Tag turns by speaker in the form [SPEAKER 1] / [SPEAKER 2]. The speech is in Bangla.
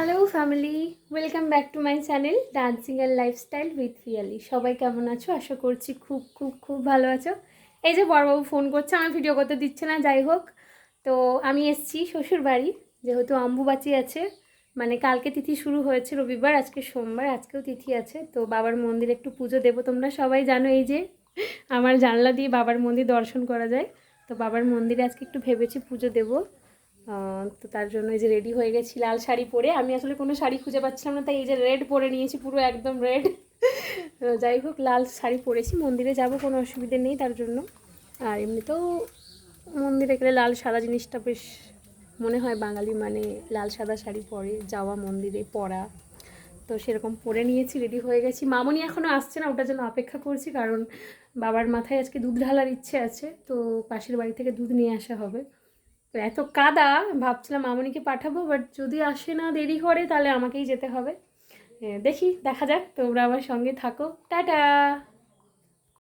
[SPEAKER 1] Hello family, welcome back to my channel dancing and lifestyle with Piyali. সবাই কেমন আছো? আশা করছি খুব খুব খুব ভালো আছো। এই যে বড়বাবু ফোন করছে, আমার ভিডিও করতে দিচ্ছে না। যাই হোক, তো আমি এসেছি শ্বশুর বাড়ি, যেহেতু অম্বুবাচী আছে, মানে কালকে তিথি শুরু হয়েছে, রবিবার, আজকে সোমবার, আজকেও তিথি আছে। তো বাবার মন্দিরে একটু পুজো দেবো। তোমরা সবাই জানো এই যে আমার জানলা দিয়ে বাবার মন্দির দর্শন করা যায়। তো বাবার মন্দিরে আজকে একটু ভেবেছি পুজো দেবো। তো তার জন্য এই যে রেডি হয়ে গেছি লাল শাড়ি পরে। আমি আসলে কোনো শাড়ি খুঁজে পাচ্ছিলাম না, তাই এই যে রেড পরে নিয়েছি, পুরো একদম রেড। যাই হোক, লাল শাড়ি পরেছি, মন্দিরে যাব, কোনো অসুবিধে নেই তার জন্য। আর এমনিতেও মন্দিরে গেলে লাল সাদা জিনিসটা বেশ মনে হয় বাঙালি মানে লাল সাদা শাড়ি পরে যাওয়া, মন্দিরে পরা। তো সেরকম পরে নিয়েছি, রেডি হয়ে গেছি। মামনি এখনও আসছে না, ওটার জন্য অপেক্ষা করছি, কারণ বাবার মাথায় আজকে দুধ ঢালার ইচ্ছে আছে। তো পাশের বাড়ি থেকে দুধ নিয়ে আসা হবে। তো এত কাদা, ভাবছিলাম মামনিকে পাঠাবো, বাট যদি আসে না, দেরি করে, তাহলে আমাকেই যেতে হবে। দেখা যাক, তোমরা আমার সঙ্গে থাকো। টাটা।